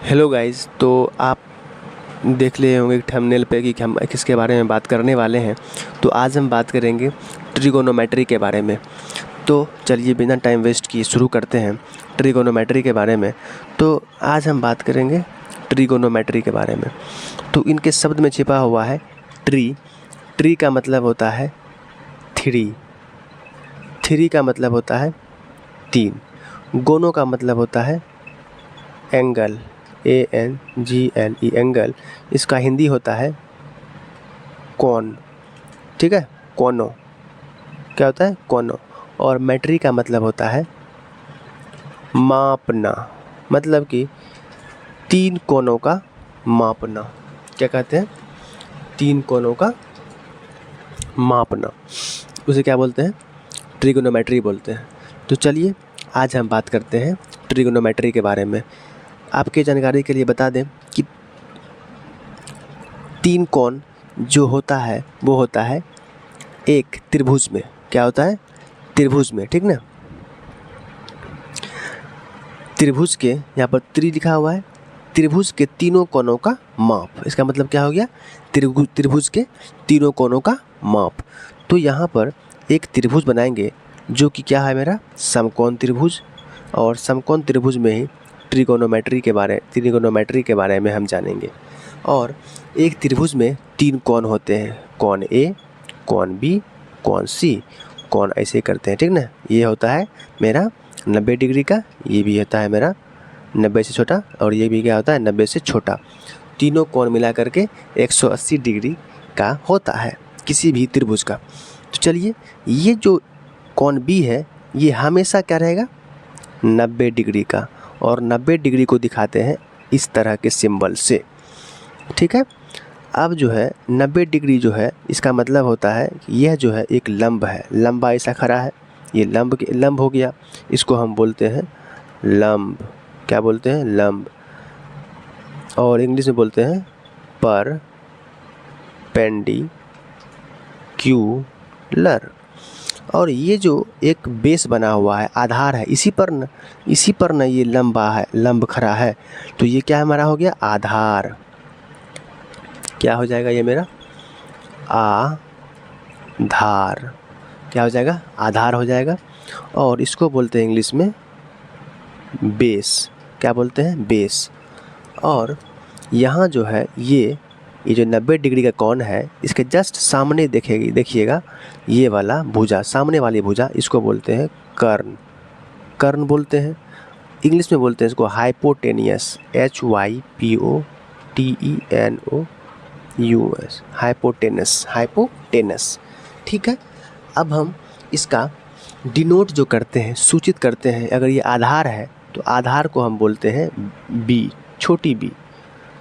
Hello guys, तो आप देख लिए होंगे थंबनेल पे कि हम किसके बारे में बात करने वाले हैं। तो आज हम बात करेंगे ट्रिगोनोमेट्री के बारे में। तो चलिए बिना टाइम वेस्ट किए शुरू करते हैं ट्रिगोनोमेट्री के बारे में। तो आज हम बात करेंगे ट्रिगोनोमेट्री के बारे में। तो इनके शब्द में छिपा हुआ है ट्री। ट्री का मतलब होता है थ्री। थ्री का मतलब होता है तीन। गोनो का मतलब होता है एंगल, ANGLE एंगल। इसका हिंदी होता है कोन। ठीक है, कोनो क्या होता है? कोनो। और मेट्री का मतलब होता है मापना, मतलब कि तीन कोनों का मापना। क्या कहते हैं? तीन कोनों का मापना, उसे क्या बोलते हैं? ट्रिगोनोमेट्री बोलते हैं। तो चलिए आज हम बात करते हैं ट्रिगोनोमेट्री के बारे में। आपके जानकारी के लिए बता दें कि तीन कोण जो होता है वो होता है एक त्रिभुज में। क्या होता है? त्रिभुज में, ठीक ना। त्रिभुज के यहाँ पर त्रि लिखा हुआ है, त्रिभुज के तीनों कोनों का माप। इसका मतलब क्या हो गया? त्रिभुज के तीनों कोनों का माप। तो यहाँ पर एक त्रिभुज बनाएंगे जो कि क्या है मेरा? समकोण त्रिभुज। और समकोण त्रिभुज में ही ट्रिगोनोमेट्री के बारे में हम जानेंगे। और एक त्रिभुज में तीन कोण होते हैं, कोण A, कोण B, कोण C। कोण ऐसे करते हैं, ठीक ना। ये होता है मेरा 90 डिग्री का, ये भी होता है मेरा 90 से छोटा, और ये भी क्या होता है? 90 से छोटा। तीनों कोण मिला करके 180 डिग्री का होता है किसी भी त्रिभुज का। तो चलिए, ये जो कोण B है ये हमेशा क्या रहेगा? 90 डिग्री का। और 90 डिग्री को दिखाते हैं इस तरह के सिंबल से, ठीक है। अब जो है 90 डिग्री जो है, इसका मतलब होता है कि यह जो है एक लंब है, लंबा ऐसा खड़ा है, ये लंब हो गया। इसको हम बोलते हैं लंब। क्या बोलते हैं? लंब। और इंग्लिश में बोलते हैं परपेंडिक्यूलर। और ये जो एक बेस बना हुआ है, आधार है, इसी पर न ये लंब खड़ा है। तो ये क्या हमारा हो गया? आधार। क्या हो जाएगा ये मेरा? आधार। क्या हो जाएगा? आधार हो जाएगा। और इसको बोलते हैं इंग्लिश में बेस। क्या बोलते हैं? बेस। और यहाँ जो है ये जो 90 डिग्री का कोण है, इसके जस्ट सामने देखिएगा ये वाला भुजा, सामने वाली भुजा, इसको बोलते हैं कर्ण। कर्ण बोलते हैं। इंग्लिश में बोलते हैं इसको हाइपोटेनियस, HYPOTENOUS, हाइपोटेनस। ठीक है। अब हम इसका डिनोट जो करते हैं, सूचित करते हैं, अगर ये आधार है तो आधार को हम बोलते हैं B, छोटी b।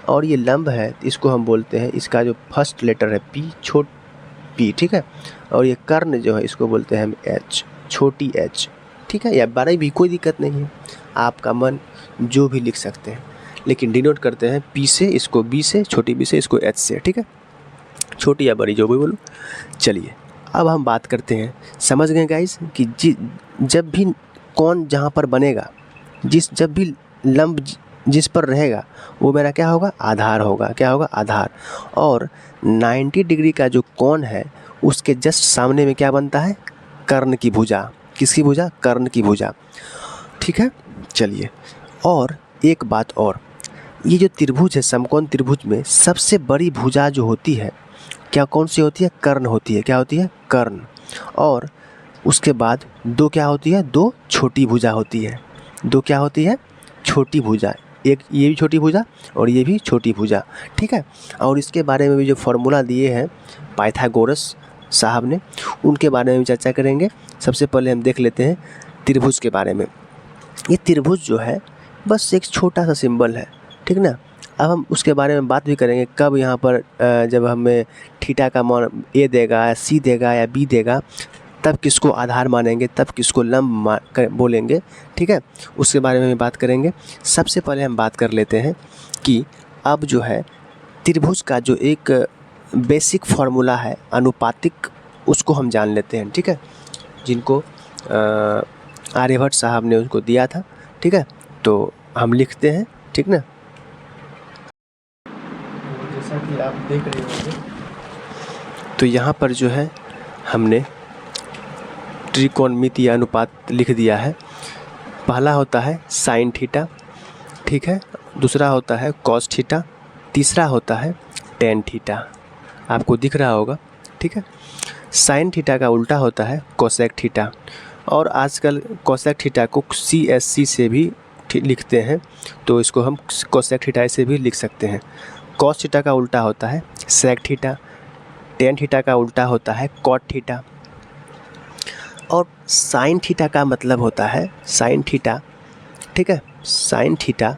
और ये लंब है तो इसको हम बोलते हैं, इसका जो फर्स्ट लेटर है P, P, ठीक है। और ये कर्ण जो है इसको बोलते हैं हम H, छोटी h, ठीक है। या बड़ी भी कोई दिक्कत नहीं है, आपका मन जो भी लिख सकते हैं, लेकिन डिनोट करते हैं P से, इसको B से, छोटी b से, इसको H से, ठीक है। छोटी या बड़ी जो भी बोलो। चलिए अब हम बात करते हैं, समझ गए गाइस कि जब भी कोण जहाँ पर बनेगा, जब भी लंब जिस पर रहेगा वो मेरा क्या होगा? आधार होगा। क्या होगा? आधार। और 90 डिग्री का जो कोण है उसके जस्ट सामने में क्या बनता है? कर्ण की भुजा। किसकी भुजा? कर्ण की भुजा, ठीक है। चलिए, और एक बात और, ये जो त्रिभुज है, समकोण त्रिभुज में सबसे बड़ी भुजा जो होती है, क्या कौन सी होती है? कर्ण होती है। क्या होती है? कर्ण। और उसके बाद दो क्या होती है? दो छोटी भुजा होती है। दो क्या होती है? छोटी भुजा। एक ये भी छोटी भुजा और ये भी छोटी भुजा, ठीक है। और इसके बारे में भी जो फॉर्मूला दिए हैं पाइथागोरस साहब ने, उनके बारे में चर्चा करेंगे। सबसे पहले हम देख लेते हैं त्रिभुज के बारे में। ये त्रिभुज जो है बस एक छोटा सा सिंबल है, ठीक ना। अब हम उसके बारे में बात भी करेंगे कब यहाँ पर जब हमें थीटा का मान A देगा या C देगा या B देगा, तब किसको आधार मानेंगे, तब किसको लंब बोलेंगे, ठीक है। उसके बारे में बात करेंगे। सबसे पहले हम बात कर लेते हैं कि अब जो है त्रिभुज का जो एक बेसिक फार्मूला है अनुपातिक, उसको हम जान लेते हैं, ठीक है। जिनको आर्यभट्ट साहब ने उसको दिया था, ठीक है। तो हम लिखते हैं, ठीक ना। जैसा कि आप देख रहे होंगे, तो यहाँ पर जो है हमने त्रिकोणमितीय अनुपात लिख दिया है। पहला होता है साइन थीटा, ठीक है, दूसरा होता है कॉस थीटा, तीसरा होता है टेन थीटा। आपको दिख रहा होगा, ठीक है। साइन थीटा का उल्टा होता है कोसेक थीटा, और आजकल कोसेक थीटा को CSC से भी लिखते हैं, तो इसको हम कोसेक थीटा से भी लिख सकते हैं। कॉस थीटा का उल्टा होता है सेक थीटा, टेन थीटा का उल्टा होता है कॉट थीटा, और साइन थीटा का मतलब होता है साइन थीटा, ठीक है। साइन थीटा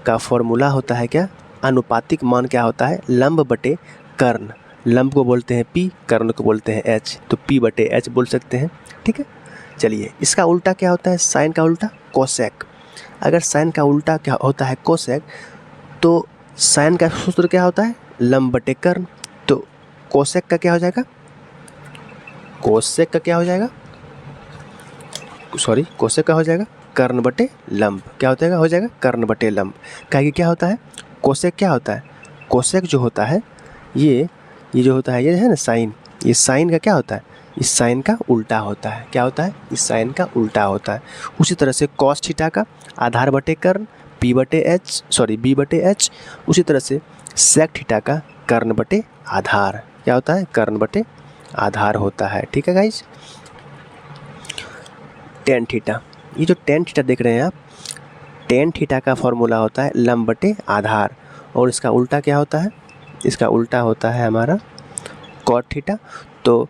का फॉर्मूला होता है क्या, अनुपातिक मान क्या होता है, लंब बटे कर्ण। लंब को बोलते हैं P, कर्ण को बोलते हैं H, तो P बटे H बोल सकते हैं, ठीक है। चलिए, इसका उल्टा क्या होता है, साइन का उल्टा कोसेक। अगर साइन का उल्टा क्या होता है कोसेक, तो साइन का सूत्र क्या होता है, लंब बटे कर्ण, तो कोसेक का क्या हो जाएगा, कोसेक का क्या हो जाएगा, सॉरी कोसेक का हो जाएगा कर्ण बटे लंब। क्या हो जाएगा कर्ण बटे लंब। क्या क्या होता है, कोसेक क्या होता है, कोसेक जो होता है ये जो होता है, ये है ना साइन, ये साइन का क्या होता है, इस साइन का उल्टा होता है। क्या होता है, इस साइन का उल्टा होता है। उसी तरह से कॉस थीटा का आधार बटे कर्ण, बी बटे एच। उसी तरह से सेक थीटा का कर्ण बटे आधार, क्या होता है, कर्ण बटे आधार होता है, ठीक है गाइज। टेन थीटा, ये जो टेन थीटा देख रहे हैं आप, टेन थीटा का फॉर्मूला होता है लंब बटे आधार, और इसका उल्टा क्या होता है, इसका उल्टा होता है हमारा कॉट थीटा। तो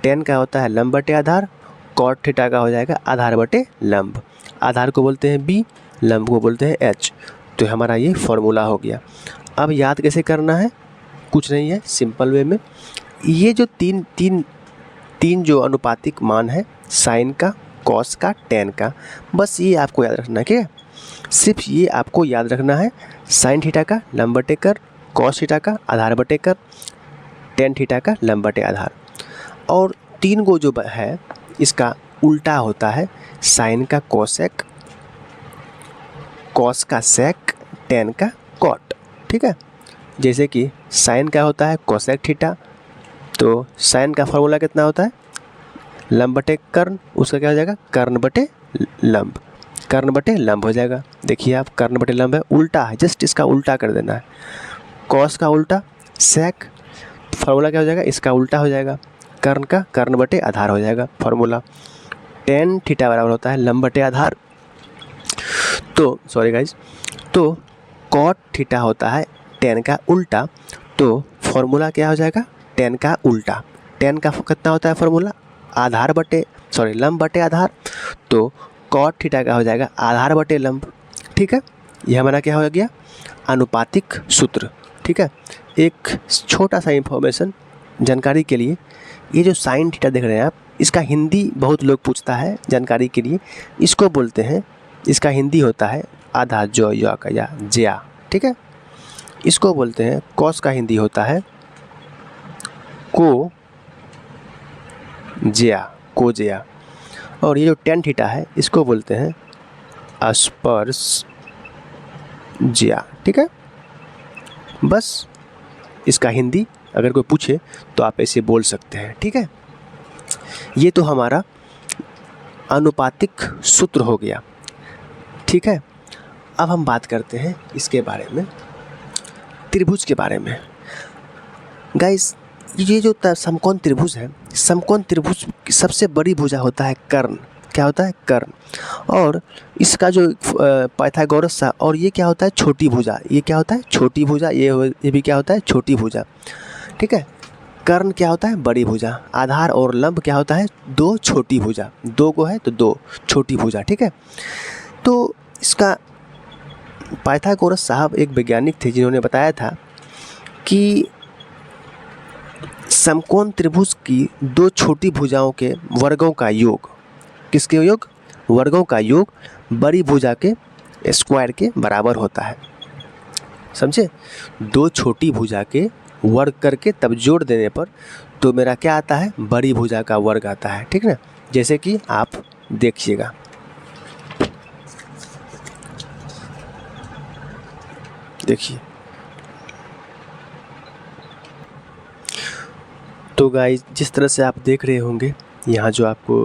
टेन का होता है लंब बटे आधार, कॉट थीटा का हो जाएगा आधार बटे लंब। आधार को बोलते हैं B, लंब को बोलते हैं H। तो हमारा ये फॉर्मूला हो गया। अब याद कैसे करना है, कुछ नहीं है, सिंपल वे में ये जो तीन जो अनुपातिक मान है, साइन का, कॉस का, टेन का, बस ये आपको याद रखना है, ठीक है। सिर्फ ये आपको याद रखना है, साइन थीटा का लंब बटे कर, कॉस थीटा का आधार बटे कर, टेन थीटा का लंब बटे आधार। और तीन को जो है इसका उल्टा होता है साइन का कोसेक, कॉस का सेक, टेन का कॉट, ठीक है। जैसे कि साइन का होता है कोसेक थीटा, तो साइन का फॉर्मूला कितना होता है, लंब बटे कर्ण, उसका क्या हो जाएगा कर्ण बटे लंब, कर्ण बटे लंब हो जाएगा। देखिए आप, कर्ण बटे लंब है, उल्टा है, जस्ट इसका उल्टा कर देना है। कॉस का उल्टा सेक, फॉर्मूला क्या हो जाएगा, इसका उल्टा हो जाएगा, कर्ण का कर्ण बटे आधार हो जाएगा फॉर्मूला। टेन थीटा बराबर होता है लंब बटे आधार, तो सॉरी गाइज, तो कॉट थीटा होता है टेन का उल्टा, तो फॉर्मूला क्या हो जाएगा, टेन का उल्टा। टेन का कितना होता है फॉर्मूला, आधार बटे लंब बटे आधार, तो कॉट थीटा का हो जाएगा आधार बटे लंब, ठीक है। ये हमारा क्या हो गया, अनुपातिक सूत्र, ठीक है। एक छोटा सा इंफॉर्मेशन जानकारी के लिए, ये जो साइन थीटा देख रहे हैं आप, इसका हिंदी बहुत लोग पूछता है जानकारी के लिए, इसको बोलते हैं, इसका हिंदी होता है आधा जो या का या ज्या, ठीक है। इसको बोलते हैं, कॉस का हिंदी होता है को ज्या, और ये जो टेन थीटा है इसको बोलते हैं अस्पर्श ज्या, ठीक है। बस इसका हिंदी अगर कोई पूछे तो आप ऐसे बोल सकते हैं, ठीक है। ये तो हमारा अनुपातिक सूत्र हो गया, ठीक है। अब हम बात करते हैं इसके बारे में, त्रिभुज के बारे में। गाइस, ये जो समकोण त्रिभुज है, समकोण त्रिभुज की सबसे बड़ी भुजा होता है कर्ण। क्या होता है, कर्ण। और इसका जो पाइथागोरस था, और ये क्या होता है, छोटी भुजा। ये क्या होता है, छोटी भुजा। ये भी क्या होता है, छोटी भुजा, ठीक है। कर्ण क्या होता है, बड़ी भुजा। आधार और लंब क्या होता है, दो छोटी भुजा। दो को है तो दो छोटी भुजा, ठीक है। तो इसका पाइथागोरस साहब एक वैज्ञानिक थे जिन्होंने बताया था कि समकोण त्रिभुज की दो छोटी भुजाओं के वर्गों का योग, किसके योग, वर्गों का योग बड़ी भुजा के स्क्वायर के बराबर होता है। समझे, दो छोटी भुजा के वर्ग करके तब जोड़ देने पर तो मेरा क्या आता है, बड़ी भुजा का वर्ग आता है, ठीक ना। जैसे कि आप देखिएगा, देखिए तो गाइस जिस तरह से आप देख रहे होंगे यहाँ जो आपको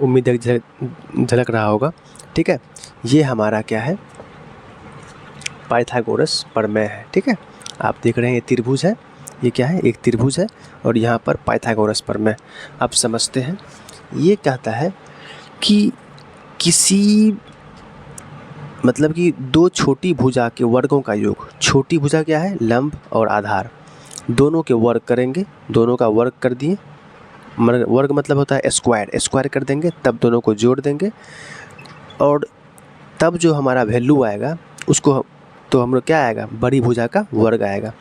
उम्मीद है झलक रहा होगा, ठीक है, ये हमारा क्या है, पाइथागोरस प्रमेय है। ठीक है, आप देख रहे हैं ये त्रिभुज है, ये क्या है, एक त्रिभुज है और यहाँ पर पाइथागोरस प्रमेय। आप समझते हैं, ये कहता है कि किसी मतलब कि दो छोटी भुजा के वर्गों का योग, छोटी भुजा क्या है, लंब और आधार, दोनों के वर्ग करेंगे, दोनों का वर्ग कर दिए, वर्ग मतलब होता है स्क्वायर, स्क्वायर कर देंगे, तब दोनों को जोड़ देंगे और तब जो हमारा वैल्यू आएगा उसको तो हम लोग क्या आएगा, बड़ी भुजा का वर्ग आएगा।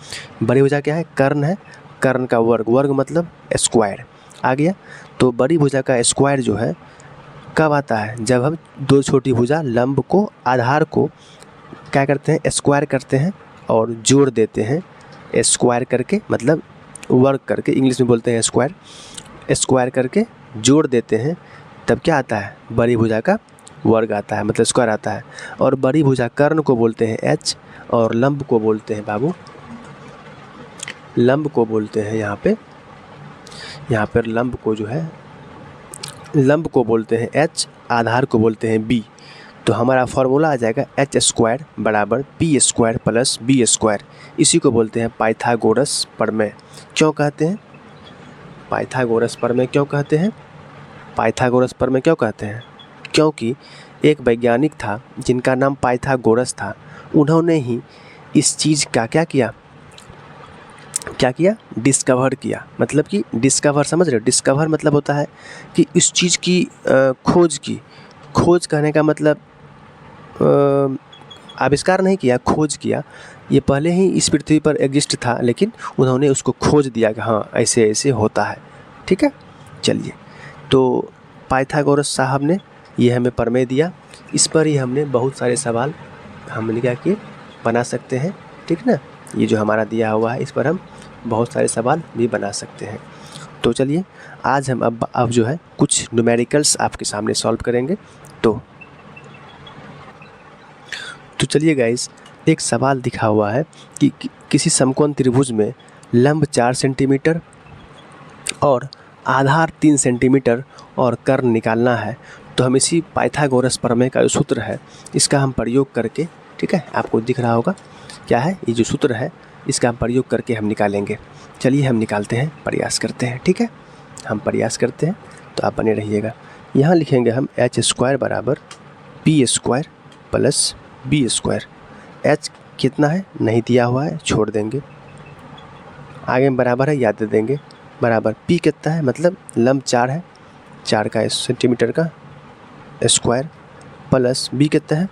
बड़ी भुजा क्या है, कर्ण है, कर्ण का वर्ग, वर्ग मतलब स्क्वायर आ गया। तो बड़ी भुजा का स्क्वायर जो है कब आता है, जब हम दो छोटी भुजा लंब को आधार को क्या करते हैं, स्क्वायर करते हैं और जोड़ देते हैं, स्क्वायर करके मतलब वर्ग करके, इंग्लिश में बोलते हैं स्क्वायर, स्क्वायर करके जोड़ देते हैं, तब क्या आता है, बड़ी भुजा का वर्ग आता है, मतलब स्क्वायर आता है। और बड़ी भुजा कर्ण को बोलते हैं एच और लंब को बोलते हैं बाबू, लंब को बोलते हैं यहाँ पर लंब को जो है, लंब को बोलते हैं एच, आधार को बोलते हैं बी। तो हमारा फॉर्मूला आ जाएगा एच स्क्वायर बराबर P square plus B square. इसी को बोलते हैं पाइथागोरस प्रमेय। क्यों कहते हैं पाइथागोरस प्रमेय, क्यों कहते हैं पाइथागोरस प्रमेय, क्यों कहते हैं, क्योंकि एक वैज्ञानिक था जिनका नाम पाइथागोरस था, उन्होंने ही इस चीज़ का क्या किया, डिस्कवर किया। मतलब कि डिस्कवर, समझ रहे हो, डिस्कवर मतलब होता है कि इस चीज़ की खोज की, खोज कहने का मतलब आविष्कार नहीं किया, खोज किया। ये पहले ही इस पृथ्वी पर एग्जिस्ट था, लेकिन उन्होंने उसको खोज दिया कि हाँ ऐसे ऐसे होता है। ठीक है, चलिए, तो पाइथागोरस साहब ने ये हमें प्रमेय दिया, इस पर ही हमने बहुत सारे सवाल हमने क्या किए, बना सकते हैं। ठीक ना, ये जो हमारा दिया हुआ है इस पर हम बहुत सारे सवाल भी बना सकते हैं। तो चलिए आज हम अब जो है कुछ न्यूमेरिकल्स आपके सामने सॉल्व करेंगे। तो चलिए गाइस, एक सवाल दिखा हुआ है कि किसी समकोण त्रिभुज में लंब 4 सेंटीमीटर और आधार 3 सेंटीमीटर और कर्ण निकालना है। तो हम इसी पाइथागोरस प्रमेय का जो सूत्र है इसका हम प्रयोग करके, ठीक है, आपको दिख रहा होगा क्या है, ये जो सूत्र है इसका हम प्रयोग करके हम निकालेंगे। चलिए हम निकालते हैं, प्रयास करते हैं। ठीक है, हम प्रयास करते हैं, तो आप बने रहिएगा। यहाँ लिखेंगे हम एच स्क्वायर बराबर P square plus B square. H कितना है नहीं दिया हुआ है, छोड़ देंगे, आगे में बराबर है याद दे देंगे, बराबर पी कितना है, मतलब लंब 4 है, 4 का सेंटीमीटर का स्क्वायर, प्लस बी कितना है,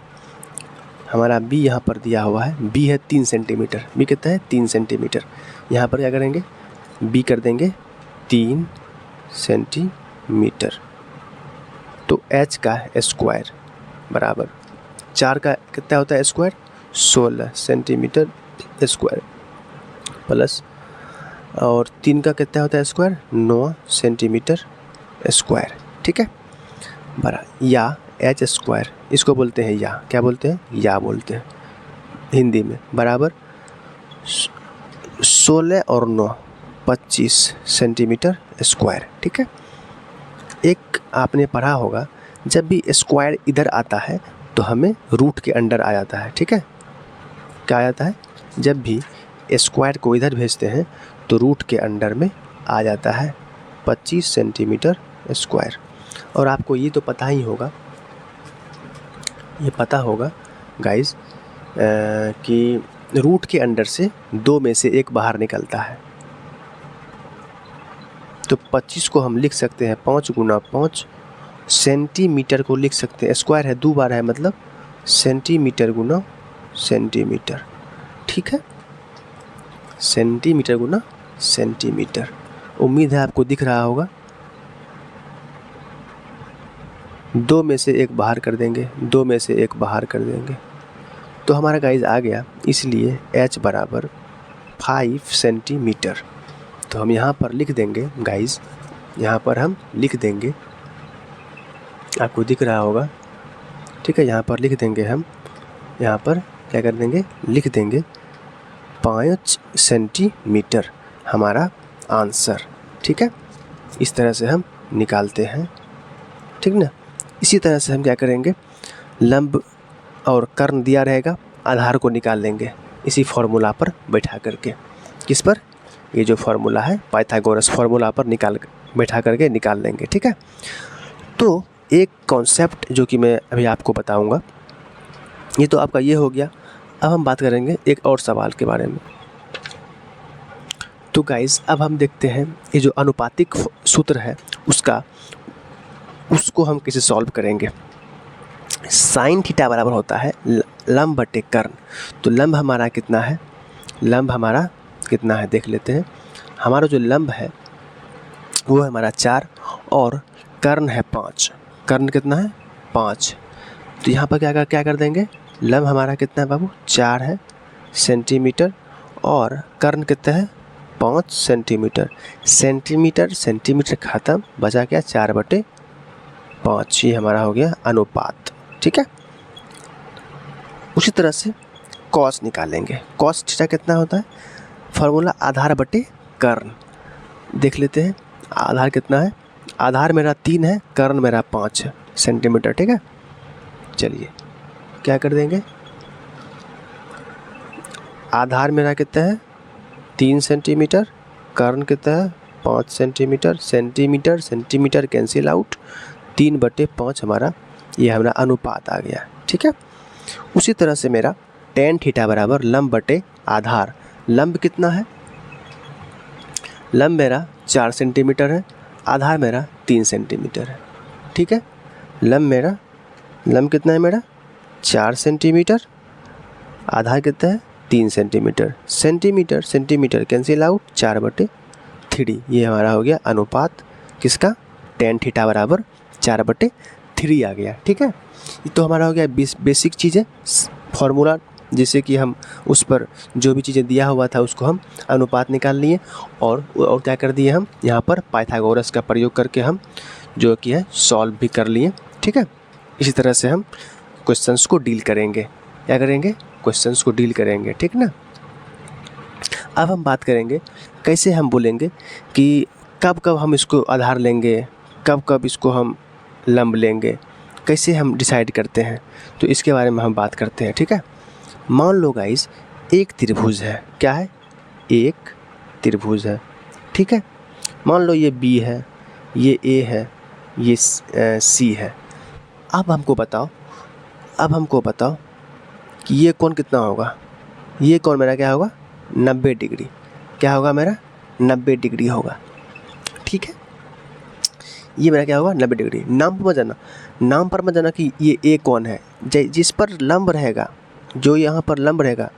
हमारा बी यहाँ पर दिया हुआ है, बी है 3 सेंटीमीटर, बी कितना है 3 सेंटीमीटर। यहाँ पर क्या करेंगे, बी कर देंगे 3 सेंटीमीटर। तो एच का स्क्वायर बराबर 4 का कितना होता है स्क्वायर, 16 सेंटीमीटर स्क्वायर, प्लस और 3 का कितना होता है स्क्वायर, 9 सेंटीमीटर स्क्वायर। ठीक है, बरा या एच स्क्वायर, इसको बोलते हैं या, क्या बोलते हैं, या बोलते हैं हिंदी में, बराबर 16 और 9 25 सेंटीमीटर स्क्वायर। ठीक है, एक आपने पढ़ा होगा जब भी स्क्वायर इधर आता है तो हमें रूट के अंडर आ जाता है। ठीक है, क्या आ जाता है, जब भी स्क्वायर को इधर भेजते हैं तो रूट के अंडर में आ जाता है 25 सेंटीमीटर स्क्वायर। और आपको ये तो पता ही होगा, ये पता होगा गाइस कि रूट के अंडर से 2 में से 1 बाहर निकलता है। तो 25 को हम लिख सकते हैं 5 गुना 5, सेंटीमीटर को लिख सकते हैं, स्क्वायर है 2 बार है, मतलब सेंटीमीटर गुना सेंटीमीटर। ठीक है, सेंटीमीटर गुना सेंटीमीटर। उम्मीद है आपको दिख रहा होगा। 2 में से 1 बाहर कर देंगे, 2 में से 1 बाहर कर देंगे, तो हमारा गाइस आ गया। इसलिए h बराबर 5 सेंटीमीटर। तो हम यहाँ पर लिख देंगे गाइस, यहाँ पर हम लिख देंगे, आपको दिख रहा होगा। ठीक है, यहाँ पर लिख देंगे हम, यहाँ पर क्या कर देंगे, लिख देंगे 5 सेंटीमीटर हमारा आंसर। ठीक है, इस तरह से हम निकालते हैं, ठीक ना। इसी तरह से हम क्या करेंगे, लंब और कर्ण दिया रहेगा, आधार को निकाल लेंगे इसी फॉर्मूला पर बैठा करके। किस पर? ये जो फॉर्मूला है पाइथागोरस फॉर्मूला पर बैठा करके निकाल लेंगे, ठीक है। तो एक कॉन्सेप्ट जो कि मैं अभी आपको बताऊंगा, ये तो आपका ये हो गया। अब हम बात करेंगे एक और सवाल के बारे में। तो गाइस अब हम देखते हैं ये जो अनुपातिक सूत्र है उसको हम कैसे सॉल्व करेंगे। साइन थीटा बराबर होता है लंब बटे कर्ण। तो लंब हमारा कितना है, लंब हमारा कितना है देख लेते हैं। हमारा जो लंब है वो है हमारा 4 और कर्ण है 5। कर्ण कितना है? 5। तो यहाँ पर क्या कर देंगे, लंब हमारा कितना है बाबू? 4 है सेंटीमीटर और कर्ण कितना है? 5 सेंटीमीटर। सेंटीमीटर ख़त्म, बचा क्या? 4/5। ये हमारा हो गया अनुपात, ठीक है। उसी तरह से कॉस निकालेंगे। कॉस थीटा कितना होता है? फार्मूला आधार बटे कर्ण। देख लेते हैं आधार कितना है। आधार मेरा 3 है, कर्ण मेरा 5 है सेंटीमीटर, ठीक है। चलिए क्या कर देंगे, आधार मेरा कितना है? 3 सेंटीमीटर, कर्ण कितना है? 5 सेंटीमीटर। सेंटीमीटर कैंसिल आउट, 3/5 हमारा ये हमारा अनुपात आ गया, ठीक है। उसी तरह से मेरा tan थीटा बराबर लंब बटे आधार। लंब कितना है? लंब मेरा 4 सेंटीमीटर है, आधार मेरा 3 सेंटीमीटर है, ठीक है। लंब कितना है मेरा? 4 सेंटीमीटर, आधार कितना है? 3 सेंटीमीटर। Centimetre cancel out, 4/3। ये हमारा हो गया अनुपात किसका? tan थीटा बराबर 4/3 आ गया, ठीक है। ये तो हमारा हो गया बेसिक चीज़ें, फॉर्मूला, जैसे कि हम उस पर जो भी चीज़ें दिया हुआ था उसको हम अनुपात निकाल लिए और क्या कर दिए, हम यहाँ पर पाइथागोरस का प्रयोग करके हम जो कि है सॉल्व भी कर लिए, ठीक है। इसी तरह से हम क्वेश्चंस को डील करेंगे। क्या करेंगे? क्वेश्चंस को डील करेंगे, ठीक ना। अब हम बात करेंगे कैसे हम बोलेंगे कि कब हम इसको आधार लेंगे, कब इसको हम लंब लेंगे, कैसे हम डिसाइड करते हैं, तो इसके बारे में हम बात करते हैं, ठीक है। मान लो गाइस एक त्रिभुज है। क्या है? एक त्रिभुज है, ठीक है। मान लो ये B है, ये A है, ये C है। अब हमको बताओ कि ये कोण कितना होगा। ये कोण मेरा क्या होगा? 90 डिग्री। क्या होगा मेरा? 90 डिग्री होगा, ठीक है। ये मेरा क्या होगा? 90 डिग्री। नाम पर मत जाना कि ये A कोण है। जिस पर लंब रहेगा, जो यहाँ पर लंब रहेगा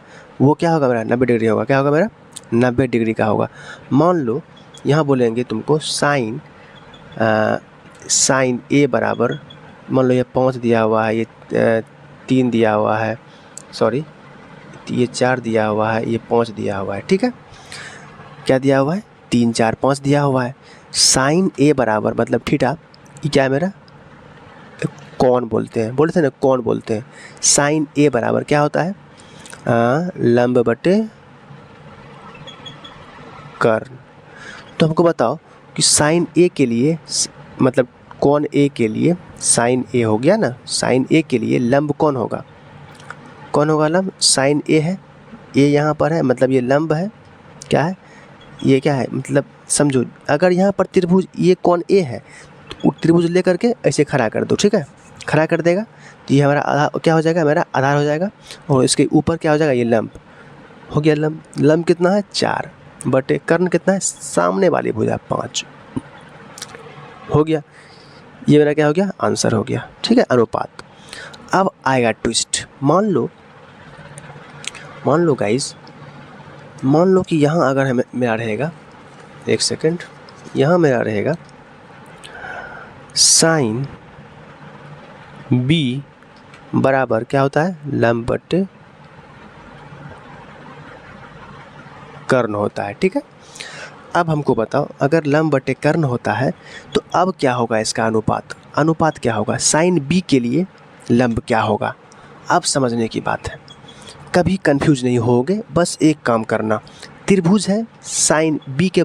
वो क्या होगा मेरा? 90 डिग्री होगा। क्या होगा मेरा? 90 डिग्री का होगा। मान लो यहाँ बोलेंगे तुमको साइन A बराबर, मान लो ये 5 दिया हुआ है, ये 3 दिया हुआ है, सॉरी ये 4 दिया हुआ है, ये 5 दिया हुआ है, ठीक है। क्या दिया हुआ है? 3 4 5 दिया हुआ है। साइन A बराबर मतलब थीटा, ये क्या है मेरा? कोण बोलते हैं ना, कोण बोलते हैं। साइन A बराबर क्या होता है? लंब बटे कर्ण। तो हमको बताओ कि साइन A के लिए, मतलब कोण A के लिए साइन A हो गया ना, साइन A के लिए लंब कौन होगा? लंब साइन A है, A यहाँ पर है, मतलब ये लंब है। क्या है? ये क्या है? मतलब समझो, अगर यहाँ पर त्रिभुज ये कोण A है तो त्रिभुज ले करके ऐसे खड़ा कर दो, ठीक है। खड़ा कर देगा तो ये हमारा आधार क्या हो जाएगा? मेरा आधार हो जाएगा। और इसके ऊपर क्या हो जाएगा? ये लंब हो गया। लंब कितना है? 4 बटे कर्ण कितना है? सामने वाली भुजा 5 हो गया। ये मेरा क्या हो गया? आंसर हो गया, ठीक है, अनुपात। अब आएगा ट्विस्ट। मान लो गाइस, मान लो कि यहाँ अगर मेरा रहेगा, एक सेकंड, यहाँ मेरा रहेगा साइन B बराबर क्या होता है? लंब बटे कर्ण होता है, ठीक है। अब हमको बताओ, अगर लंब बटे कर्ण होता है तो अब क्या होगा इसका अनुपात क्या होगा? साइन B के लिए लंब क्या होगा? अब समझने की बात है, कभी कंफ्यूज नहीं होगे। बस एक काम करना, त्रिभुज है, साइन B के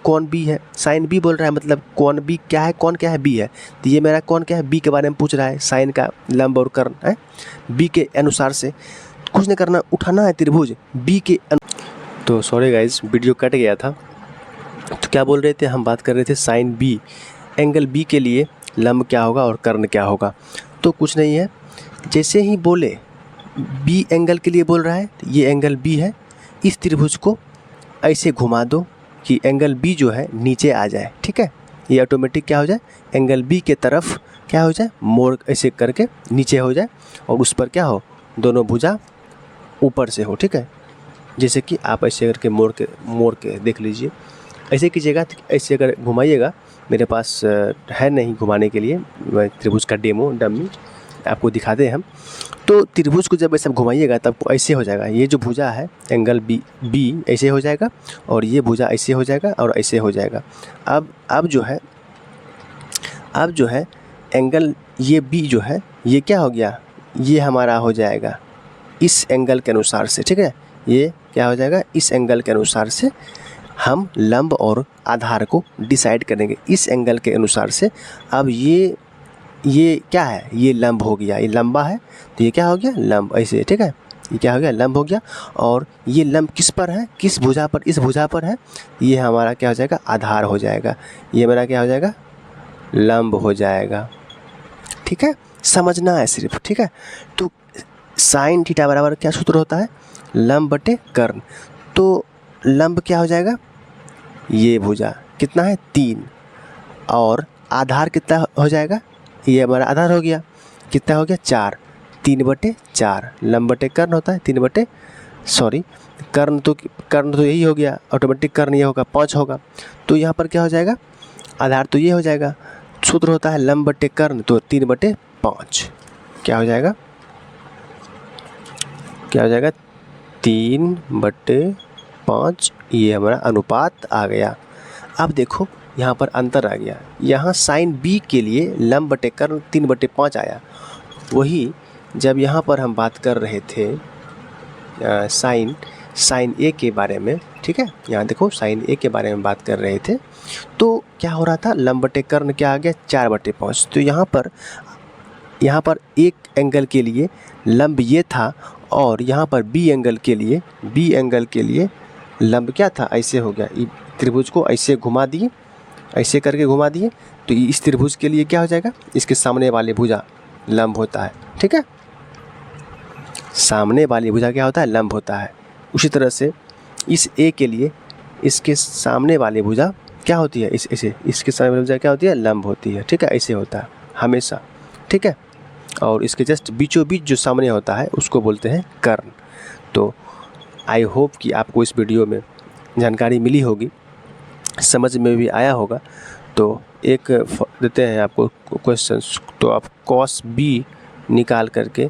कौन बी है, साइन बी बोल रहा है, मतलब कौन बी क्या है, कौन क्या है, बी है। तो ये मेरा कौन क्या है, बी के बारे में पूछ रहा है, साइन का लंब और कर्ण है बी के अनुसार से। कुछ नहीं करना, उठाना है त्रिभुज बी के तो सॉरी गाइज, वीडियो कट गया था। तो क्या बोल रहे थे, हम बात कर रहे थे साइन बी, एंगल बी के लिए लंब क्या होगा और कर्ण क्या होगा। तो कुछ नहीं है, जैसे ही बोले बी एंगल के लिए बोल रहा है, ये एंगल बी है, इस त्रिभुज को ऐसे घुमा दो कि एंगल बी जो है नीचे आ जाए, ठीक है। ये ऑटोमेटिक क्या हो जाए, एंगल बी के तरफ क्या हो जाए, मोड़ ऐसे करके नीचे हो जाए, और उस पर क्या हो, दोनों भुजा ऊपर से हो, ठीक है। जैसे कि आप ऐसे करके मोड़ के देख लीजिए, ऐसे कीजिएगा, ऐसे अगर घुमाइएगा, मेरे पास है नहीं घुमाने के लिए त्रिभुज का डेमो डमी, आपको दिखा दें हम। तो त्रिभुज को जब ऐसे घुमाइएगा तब ऐसे हो जाएगा, ये जो भुजा है एंगल बी ऐसे हो जाएगा, और ये भुजा ऐसे हो जाएगा और ऐसे हो जाएगा। अब जो है एंगल ये बी जो है ये क्या हो गया, ये हमारा हो जाएगा इस एंगल के अनुसार से, ठीक है। ये क्या हो जाएगा, इस एंगल के अनुसार से हम लंब और आधार को डिसाइड करेंगे इस एंगल के अनुसार से। अब ये क्या है, ये लंब हो गया, ये लंबा है तो ये क्या हो गया, लंब ऐसे, ठीक है। ये क्या हो गया, लंब हो गया। और ये लंब किस पर है, किस भुजा पर, इस भुजा पर है, ये हमारा क्या हो जाएगा, आधार हो जाएगा। ये मेरा क्या हो जाएगा, लंब हो जाएगा, ठीक है। समझना है सिर्फ, ठीक है। तो साइन थीटा बराबर क्या सूत्र होता है, लंब बटे कर्ण। तो लंब क्या हो जाएगा, ये भुजा कितना है 3, और आधार कितना हो जाएगा, ये हमारा आधार हो गया, कितना हो गया 4, 3/4 लंब बटे कर्ण होता है, कर्ण तो यही हो गया, ऑटोमेटिक कर्ण ये होगा 5 होगा। तो यहाँ पर क्या हो जाएगा, आधार तो ये हो जाएगा, सूत्र होता है लंब बटे कर्ण, तो 3/5 क्या हो जाएगा, 3/5, ये हमारा अनुपात आ गया। अब देखो यहाँ पर अंतर आ गया, यहाँ साइन बी के लिए लंब बटे कर्ण 3/5 आया, वही जब यहाँ पर हम बात कर रहे थे साइन ए के बारे में, ठीक है। यहाँ देखो साइन ए के बारे में बात कर रहे थे, तो क्या हो रहा था, लंब बटे कर्ण क्या आ गया 4/5। तो यहाँ पर एक एंगल के लिए लंब ये था, और यहाँ पर बी एंगल के लिए लंब क्या था, ऐसे हो गया। त्रिभुज को ऐसे घुमा दिए, ऐसे करके घुमा दिए, तो इस त्रिभुज के लिए क्या हो जाएगा, इसके सामने वाले भुजा लंब होता है, ठीक है। सामने वाली भुजा क्या होता है, लंब होता है। उसी तरह से इस ए के लिए इसके सामने वाली भुजा क्या होती है, इसके सामने वाली भुजा क्या होती है, लंब होती है, ठीक है। ऐसे होता है हमेशा, ठीक है। और इसके जस्ट बीचों बीच जो सामने होता है उसको बोलते हैं कर्ण। तो आई होप कि आपको इस वीडियो में जानकारी मिली होगी, समझ में भी आया होगा। तो एक देते हैं आपको क्वेश्चंस, तो आप cos b निकाल करके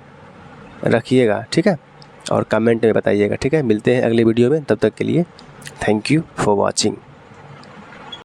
रखिएगा, ठीक है, और कमेंट में बताइएगा, ठीक है। मिलते हैं अगले वीडियो में, तब तक के लिए थैंक यू फॉर वॉचिंग।